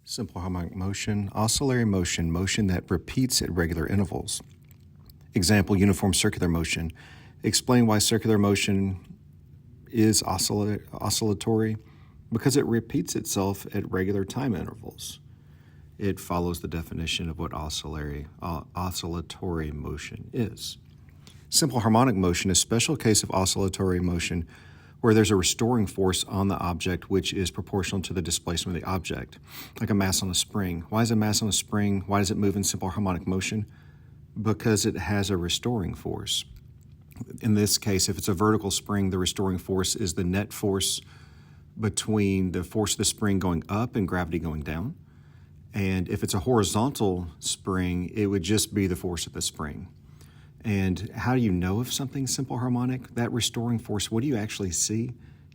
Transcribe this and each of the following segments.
Simple harmonic motion, oscillatory motion, motion that repeats at regular intervals. Example, uniform circular motion. Explain why circular motion is oscillatory. Because it repeats itself at regular time intervals. It follows the definition of what oscillatory motion is. Simple harmonic motion is a special case of oscillatory motion where there's a restoring force on the object which is proportional to the displacement of the object, like a mass on a spring. Why is a mass on a spring? Why does it move in simple harmonic motion? Because it has a restoring force. In this case, if it's a vertical spring, the restoring force is the net force between the force of the spring going up and gravity going down. And if it's a horizontal spring, it would just be the force of the spring. And how do you know if something's simple harmonic? That restoring force, what do you actually see?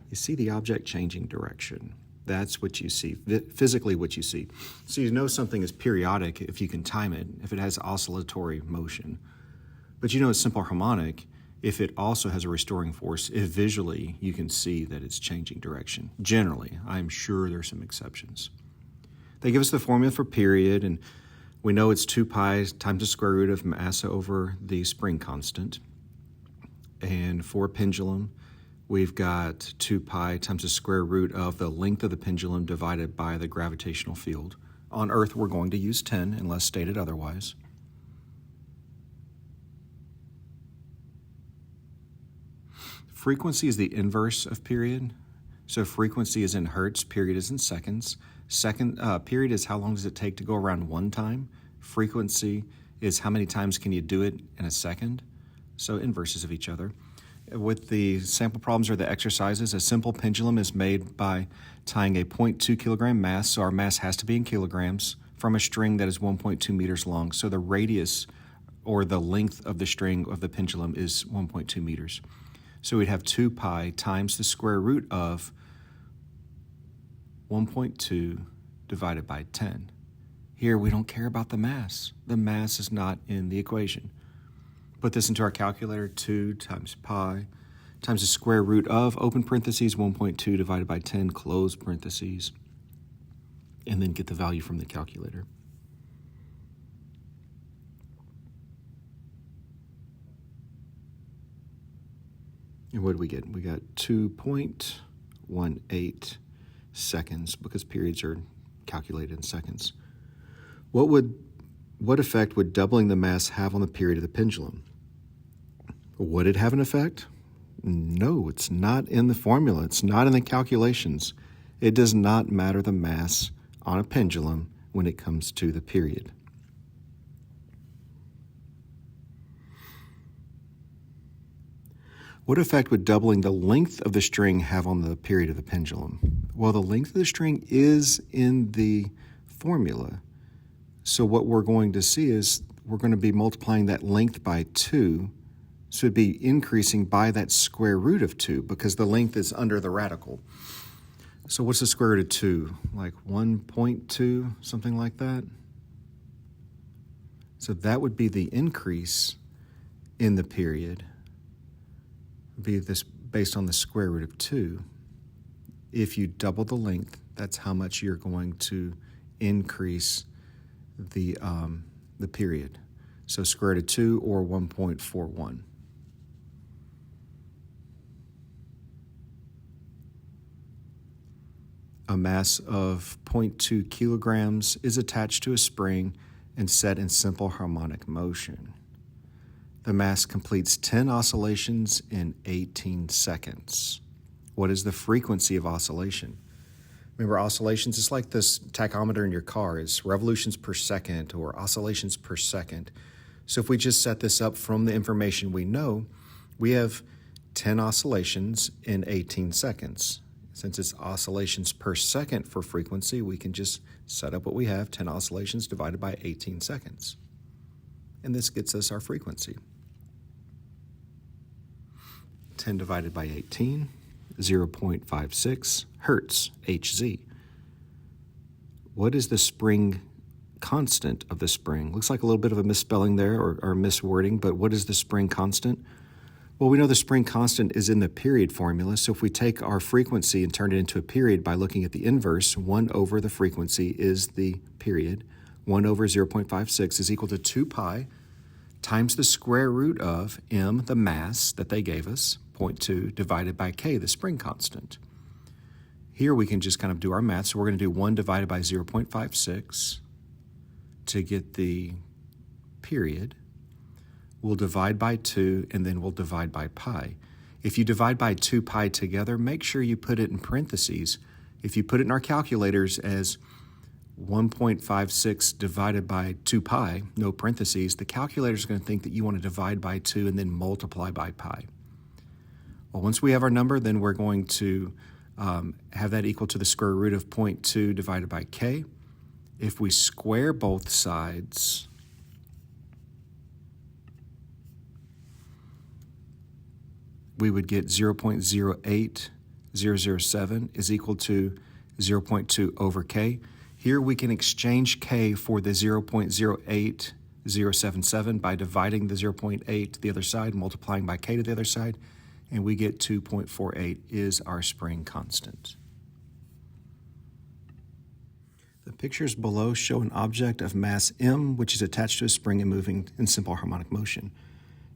You see the object changing direction. That's what you see, physically what you see. So you know something is periodic if you can time it, if it has oscillatory motion. But you know it's simple harmonic if it also has a restoring force, if visually you can see that it's changing direction. Generally, I'm sure there's some exceptions. They give us the formula for period, and we know it's 2 pi times the square root of mass over the spring constant. And for a pendulum, we've got 2 pi times the square root of the length of the pendulum divided by the gravitational field. On Earth, we're going to use 10 unless stated otherwise. Frequency is the inverse of period. So frequency is in hertz, period is in seconds. Period is how long does it take to go around one time. Frequency is how many times can you do it in a second. So inverses of each other. With the sample problems or the exercises, a simple pendulum is made by tying a 0.2 kilogram mass, so our mass has to be in kilograms, from a string that is 1.2 meters long. So the radius or the length of the string of the pendulum is 1.2 meters. So we'd have 2 pi times the square root of 1.2 divided by 10. Here we don't care about the mass. The mass is not in the equation. Put this into our calculator, 2 times pi times the square root of, open parentheses, 1.2 divided by 10, close parentheses, and then get the value from the calculator. And what do we get? We got 2.18 seconds because periods are calculated in seconds. What effect would doubling the mass have on the period of the pendulum? Would it have an effect? No, it's not in the formula. It's not in the calculations. It does not matter the mass on a pendulum when it comes to the period. What effect would doubling the length of the string have on the period of the pendulum? Well, the length of the string is in the formula. So what we're going to see is we're going to be multiplying that length by 2. So it'd be increasing by that square root of 2 because the length is under the radical. So what's the square root of 2? Like 1.2, something like that? So that would be the increase in the period. Be this based on the square root of 2. If you double the length, that's how much you're going to increase the period. So square root of 2 or 1.41. A mass of 0.2 kilograms is attached to a spring and set in simple harmonic motion. The mass completes 10 oscillations in 18 seconds. What is the frequency of oscillation? Remember, oscillations is like this tachometer in your car. It's revolutions per second or oscillations per second. So if we just set this up from the information we know, we have 10 oscillations in 18 seconds. Since it's oscillations per second for frequency, we can just set up what we have, 10 oscillations divided by 18 seconds. And this gets us our frequency. 10 divided by 18, 0.56 hertz, Hz. What is the spring constant of the spring? Looks like a little bit of a misspelling there or miswording, but what is the spring constant? Well, we know the spring constant is in the period formula, so if we take our frequency and turn it into a period by looking at the inverse, 1 over the frequency is the period. 1 over 0.56 is equal to 2 pi times the square root of m, the mass that they gave us, 0.2, divided by k, the spring constant. Here we can just kind of do our math, so we're going to do 1 divided by 0.56 to get the period. We'll divide by 2, and then we'll divide by pi. If you divide by 2 pi together, make sure you put it in parentheses. If you put it in our calculators as 1.56 divided by 2 pi, no parentheses, the calculator is going to think that you want to divide by 2 and then multiply by pi. Well, once we have our number, then we're going to have that equal to the square root of 0.2 divided by k. If we square both sides, we would get 0.08007 is equal to 0.2 over k. Here we can exchange k for the 0.08077 by dividing the 0.8 to the other side, multiplying by k to the other side, and we get 2.48 is our spring constant. The pictures below show an object of mass m, which is attached to a spring and moving in simple harmonic motion.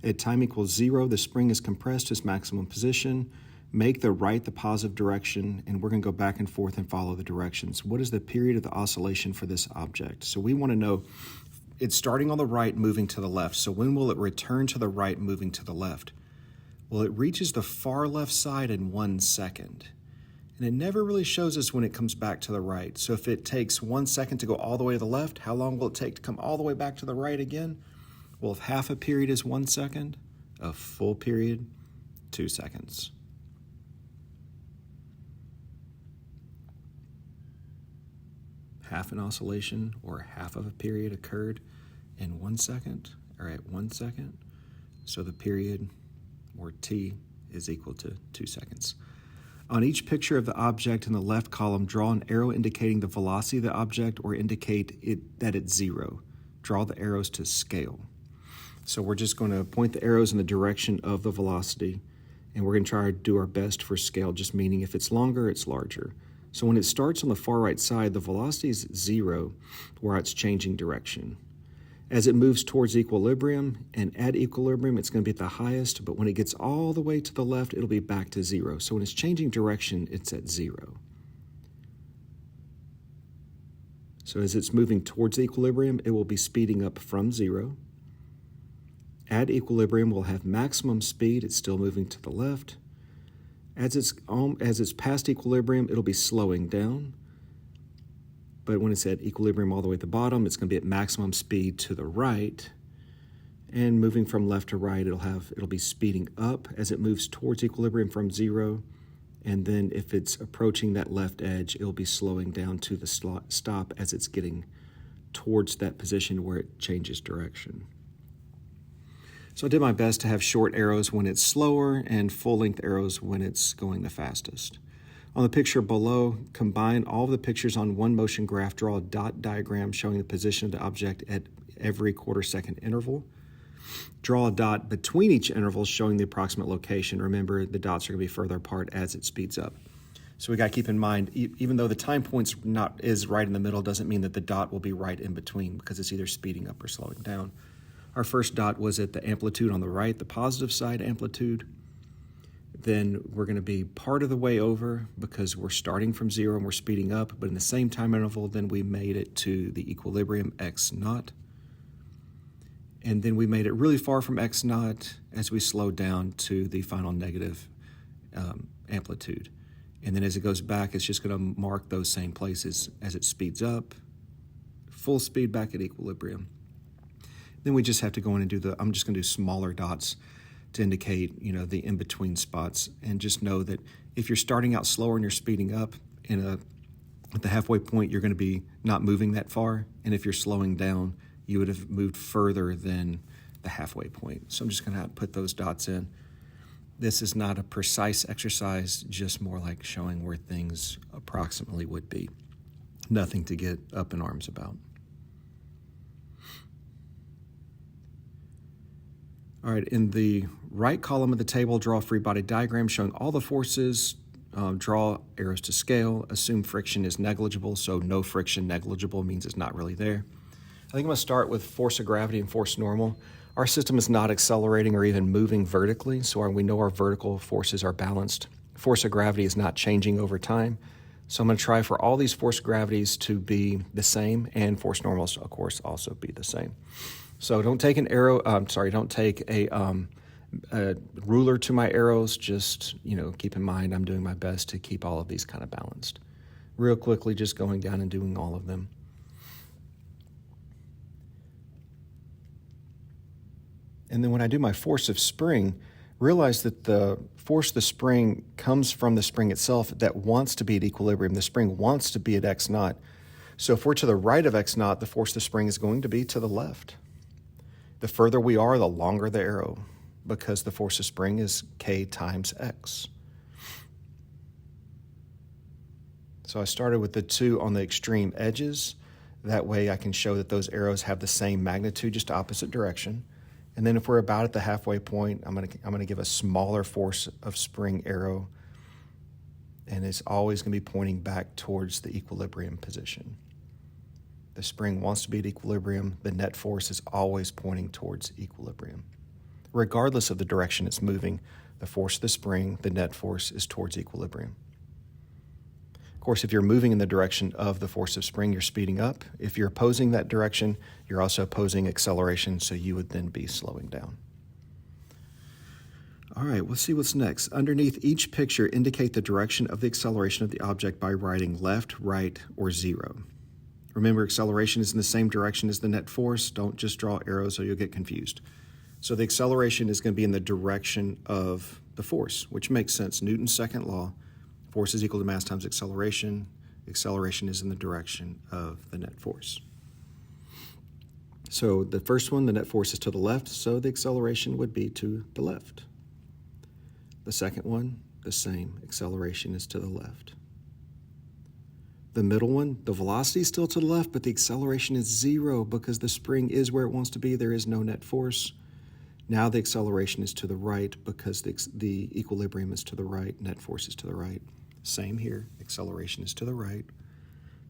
At time equals 0, the spring is compressed to its maximum position. Make the right the positive direction, and we're going to go back and forth and follow the directions. What is the period of the oscillation for this object? So we want to know, it's starting on the right, moving to the left. So when will it return to the right, moving to the left? Well, it reaches the far left side in 1 second. And it never really shows us when it comes back to the right. So if it takes 1 second to go all the way to the left, how long will it take to come all the way back to the right again? Well, if half a period is 1 second, a full period, 2 seconds. Half an oscillation or half of a period occurred in 1 second, or at 1 second. So the period, or t, is equal to 2 seconds. On each picture of the object in the left column, draw an arrow indicating the velocity of the object or indicate that it's 0. Draw the arrows to scale. So we're just going to point the arrows in the direction of the velocity, and we're going to try to do our best for scale, just meaning if it's longer, it's larger. So when it starts on the far right side, the velocity is 0, where it's changing direction. As it moves towards equilibrium, and at equilibrium, it's going to be at the highest, but when it gets all the way to the left, it'll be back to 0. So when it's changing direction, it's at 0. So as it's moving towards equilibrium, it will be speeding up from 0. At equilibrium, we'll have maximum speed. It's still moving to the left. As it's past equilibrium, it'll be slowing down. But when it's at equilibrium all the way at the bottom, it's going to be at maximum speed to the right. And moving from left to right, it'll be speeding up as it moves towards equilibrium from 0. And then if it's approaching that left edge, it'll be slowing down to the stop as it's getting towards that position where it changes direction. So I did my best to have short arrows when it's slower and full-length arrows when it's going the fastest. On the picture below, combine all of the pictures on one motion graph. Draw a dot diagram showing the position of the object at every quarter-second interval. Draw a dot between each interval showing the approximate location. Remember, the dots are going to be further apart as it speeds up. So we got to keep in mind, even though the time point is right in the middle, doesn't mean that the dot will be right in between because it's either speeding up or slowing down. Our first dot was at the amplitude on the right, the positive side amplitude. Then we're going to be part of the way over because we're starting from 0 and we're speeding up, but in the same time interval, then we made it to the equilibrium x naught. And then we made it really far from x naught as we slowed down to the final negative amplitude. And then as it goes back, it's just going to mark those same places as it speeds up, full speed back at equilibrium. Then we just have to go in and I'm just going to do smaller dots to indicate, the in-between spots. And just know that if you're starting out slower and you're speeding up, at the halfway point, you're going to be not moving that far. And if you're slowing down, you would have moved further than the halfway point. So I'm just going to put those dots in. This is not a precise exercise, just more like showing where things approximately would be. Nothing to get up in arms about. All right, in the right column of the table, draw a free body diagram showing all the forces. Draw arrows to scale. Assume friction is negligible, so no friction negligible means it's not really there. I think I'm going to start with force of gravity and force normal. Our system is not accelerating or even moving vertically, so we know our vertical forces are balanced. Force of gravity is not changing over time. So I'm going to try for all these force gravities to be the same, and force normals, of course, also be the same. So don't take don't take a ruler to my arrows. Just, keep in mind I'm doing my best to keep all of these kind of balanced. Real quickly, just going down and doing all of them. And then when I do my force of spring, realize that the force of the spring comes from the spring itself that wants to be at equilibrium. The spring wants to be at x naught. So if we're to the right of x naught, the force of the spring is going to be to the left. The further we are, the longer the arrow, because the force of spring is k times x. So I started with the two on the extreme edges. That way I can show that those arrows have the same magnitude, just opposite direction. And then if we're about at the halfway point, I'm going to give a smaller force of spring arrow, and it's always going to be pointing back towards the equilibrium position. The spring wants to be at equilibrium. The net force is always pointing towards equilibrium. Regardless of the direction it's moving, the force of the spring, the net force, is towards equilibrium. Of course, if you're moving in the direction of the force of spring, you're speeding up. If you're opposing that direction, you're also opposing acceleration, so you would then be slowing down. All right, let's see what's next. Underneath each picture, indicate the direction of the acceleration of the object by writing left, right, or 0. Remember, acceleration is in the same direction as the net force. Don't just draw arrows or you'll get confused. So the acceleration is going to be in the direction of the force, which makes sense. Newton's second law, force is equal to mass times acceleration. Acceleration is in the direction of the net force. So the first one, the net force is to the left, so the acceleration would be to the left. The second one, the same, acceleration is to the left. The middle one, the velocity is still to the left, but the acceleration is 0 because the spring is where it wants to be. There is no net force. Now the acceleration is to the right because the equilibrium is to the right, net force is to the right. Same here, acceleration is to the right,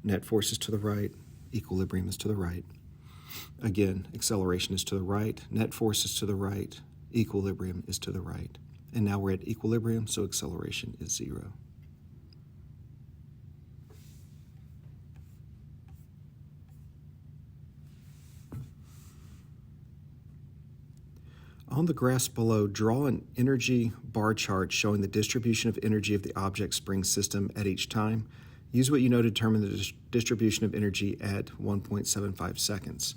net force is to the right, equilibrium is to the right. Again, acceleration is to the right, net force is to the right, equilibrium is to the right. And now we're at equilibrium, so acceleration is 0. On the graphs below, draw an energy bar chart showing the distribution of energy of the object spring system at each time. Use what you know to determine the distribution of energy at 1.75 seconds.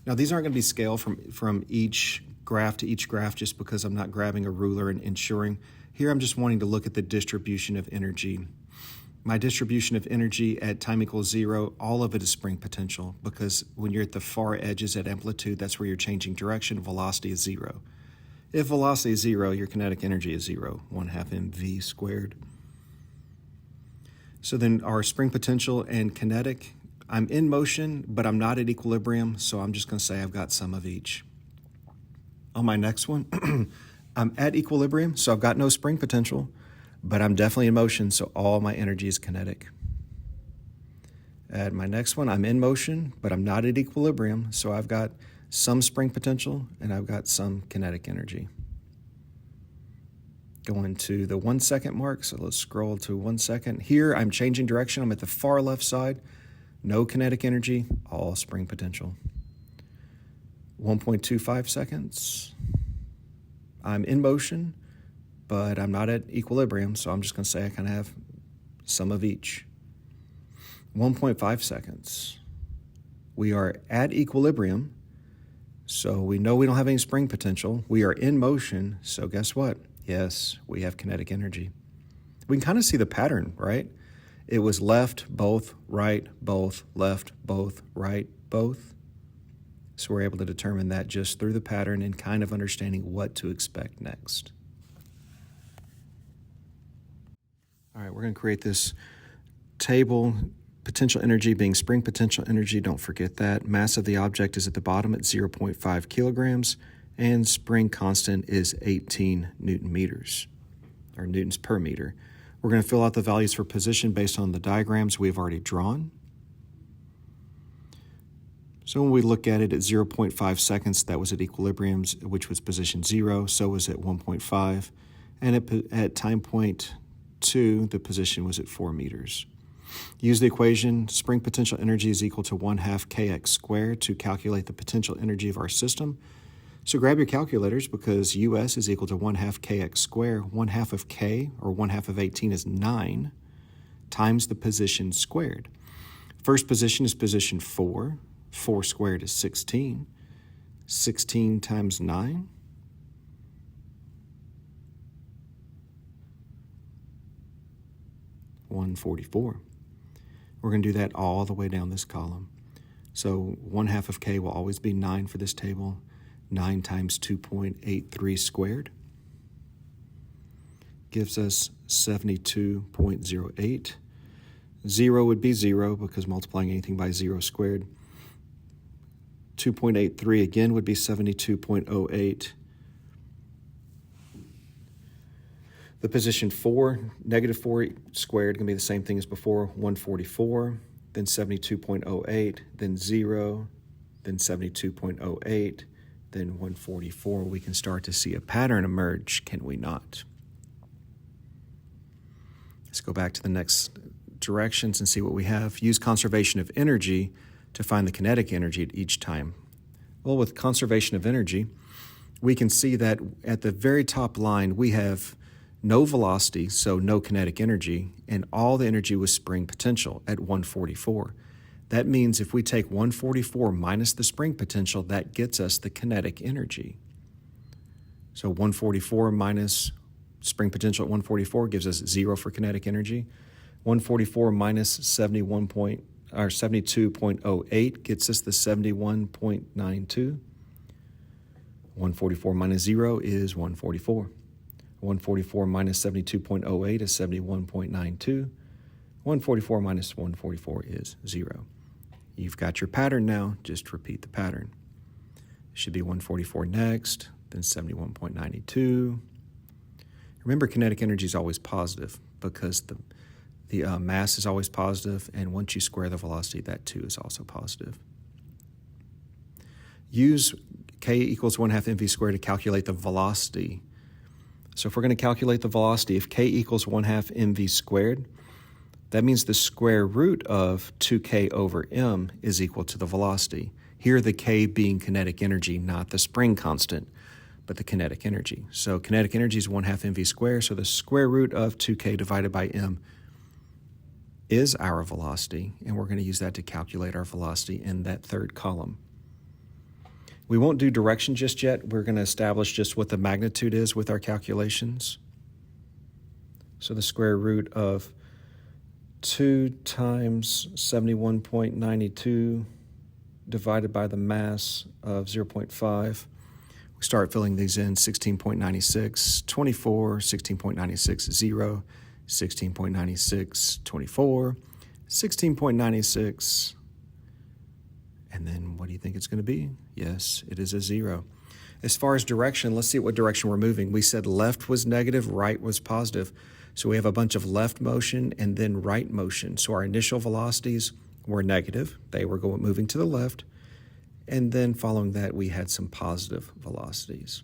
Now, these aren't going to be scaled from each graph to each graph just because I'm not grabbing a ruler and ensuring. Here, I'm just wanting to look at the distribution of energy. My distribution of energy at time equals 0, all of it is spring potential because when you're at the far edges at amplitude, that's where you're changing direction. Velocity is 0. If velocity is 0, your kinetic energy is 0, 1/2 mv squared. So then our spring potential and kinetic, I'm in motion, but I'm not at equilibrium, so I'm just going to say I've got some of each. On my next one, I'm at equilibrium, so I've got no spring potential, but I'm definitely in motion, so all my energy is kinetic. At my next one, I'm in motion, but I'm not at equilibrium, so I've got some spring potential and I've got some kinetic energy. Going to the 1 second mark, so let's scroll to 1 second. Here, I'm changing direction. I'm at the far left side. No kinetic energy, all spring potential. 1.25 seconds. I'm in motion, but I'm not at equilibrium, so I'm just going to say I kind of have some of each. 1.5 seconds. We are at equilibrium, so we know we don't have any spring potential. We are in motion, so guess what? Yes, we have kinetic energy. We can kind of see the pattern, right? It was left, both, right, both, left, both, right, both. So we're able to determine that just through the pattern and kind of understanding what to expect next. All right, we're going to create this table. Potential energy being spring potential energy, don't forget that. Mass of the object is at the bottom at 0.5 kilograms, and spring constant is 18 Newton meters, or newtons per meter. We're going to fill out the values for position based on the diagrams we've already drawn. So when we look at it at 0.5 seconds, that was at equilibrium, which was position 0. So was at 1.5. And at time point 2, the position was at 4 meters. Use the equation, spring potential energy is equal to 1/2 kx squared to calculate the potential energy of our system. So grab your calculators because US is equal to 1/2 kx squared. 1/2 of k, or 1/2 of 18, is 9, times the position squared. First position is position 4. 4 squared is 16. 16 times 9. $144. We're going to do that all the way down this column. So 1/2 of k will always be 9 for this table. 9 times 2.83 squared gives us 72.08. 0 would be 0 because multiplying anything by 0 squared. 2.83 again would be 72.08. The position 4, negative 4 squared, going to be the same thing as before, 144, then 72.08, then 0, then 72.08, then 144. We can start to see a pattern emerge, can we not? Let's go back to the next directions and see what we have. Use conservation of energy to find the kinetic energy at each time. Well, with conservation of energy, we can see that at the very top line, we have no velocity, so no kinetic energy, and all the energy was spring potential at 144. That means if we take 144 minus the spring potential, that gets us the kinetic energy. So 144 minus spring potential at 144 gives us 0 for kinetic energy. 144 minus 72.08 gets us the 71.92. 144 minus 0 is 144. 144 minus 72.08 is 71.92. 144 minus 144 is 0. You've got your pattern now. Just repeat the pattern. It should be 144 next, then 71.92. Remember, kinetic energy is always positive because the mass is always positive, and once you square the velocity, that too is also positive. Use k equals 1/2 mv squared to calculate the velocity. So if we're going to calculate the velocity, if k equals 1/2 mv squared, that means the square root of 2k over m is equal to the velocity. Here the k being kinetic energy, not the spring constant, but the kinetic energy. So kinetic energy is 1/2 mv squared, so the square root of 2k divided by m is our velocity, and we're going to use that to calculate our velocity in that third column. We won't do direction just yet. We're going to establish just what the magnitude is with our calculations. So the square root of 2 times 71.92 divided by the mass of 0.5. We start filling these in: 16.96, 24, 16.96, 0, 16.96, 24, 16.96, and then what do you think it's going to be? Yes, it is a 0. As far as direction, let's see what direction we're moving. We said left was negative, right was positive. So we have a bunch of left motion and then right motion. So our initial velocities were negative. They were moving to the left. And then following that, we had some positive velocities.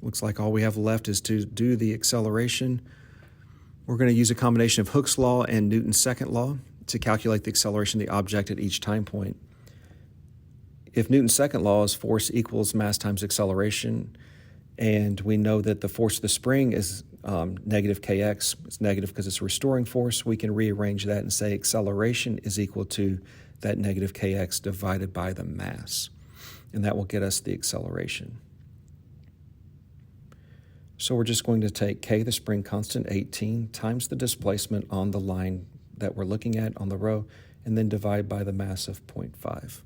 Looks like all we have left is to do the acceleration. We're going to use a combination of Hooke's law and Newton's second law to calculate the acceleration of the object at each time point. If Newton's second law is force equals mass times acceleration, and we know that the force of the spring is negative kx, it's negative because it's a restoring force, we can rearrange that and say acceleration is equal to that negative kx divided by the mass, and that will get us the acceleration. So we're just going to take k, the spring constant, 18, times the displacement on the line that we're looking at on the row, and then divide by the mass of 0.5.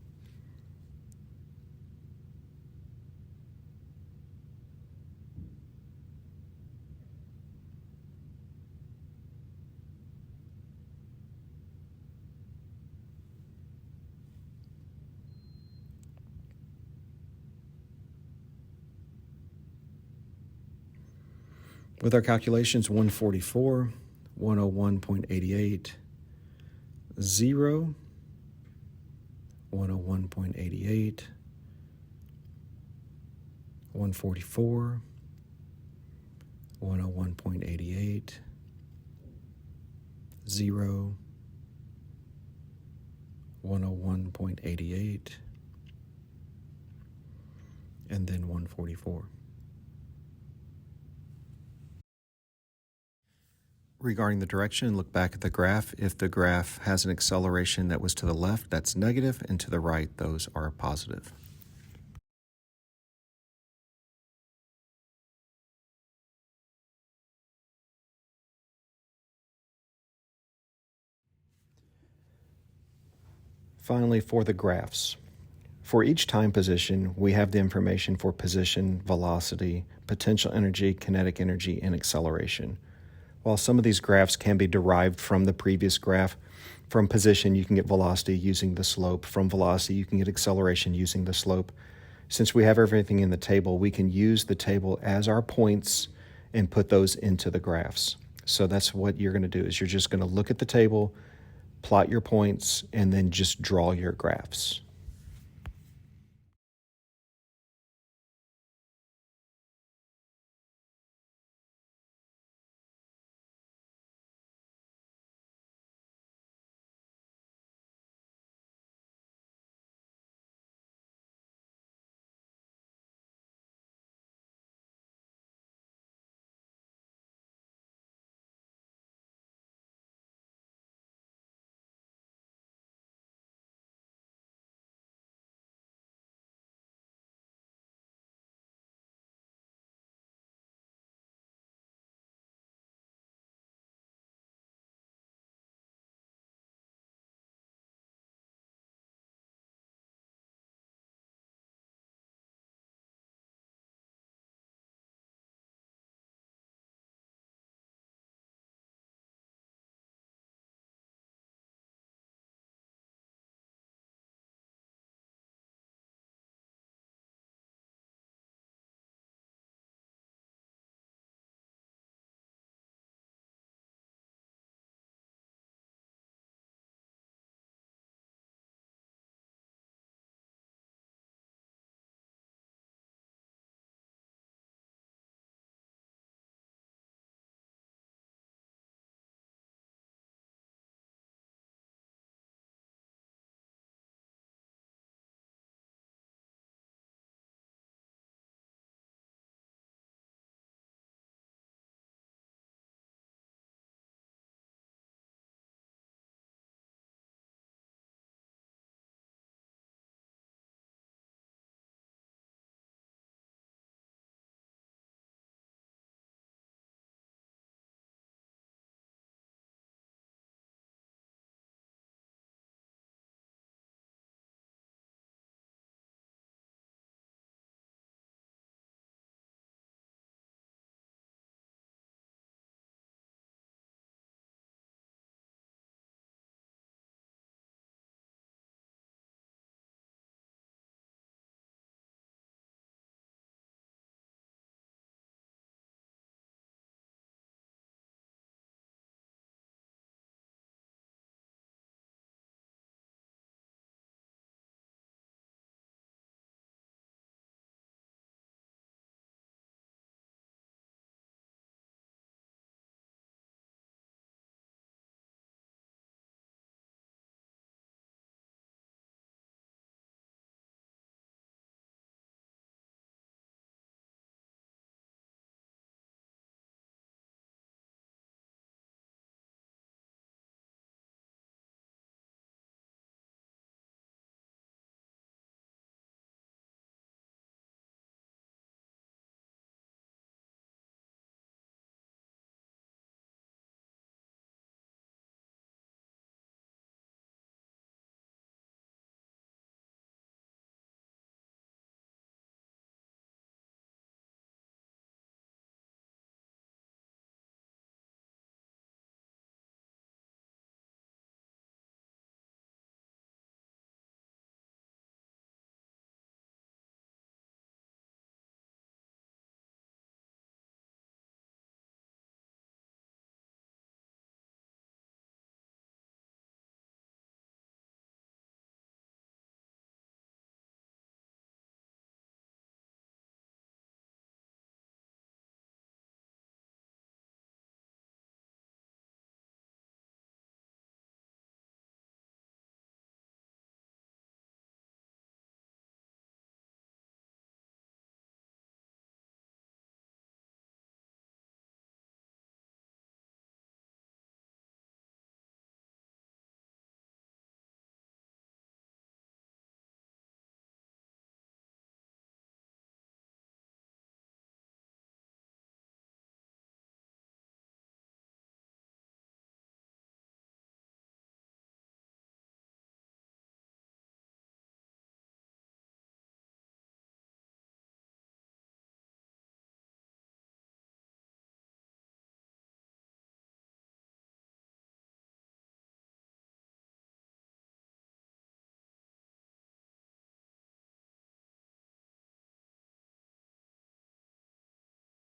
With our calculations, 144, 101.88, 0, 101.88, 144, 101.88, 0, 101.88, and then 144. Regarding the direction, look back at the graph. If the graph has an acceleration that was to the left, that's negative, and to the right, those are positive. Finally, for the graphs. For each time position, we have the information for position, velocity, potential energy, kinetic energy, and acceleration. While some of these graphs can be derived from the previous graph, from position you can get velocity using the slope. From velocity you can get acceleration using the slope. Since we have everything in the table, we can use the table as our points and put those into the graphs. So that's what you're going to do, is you're just going to look at the table, plot your points, and then just draw your graphs.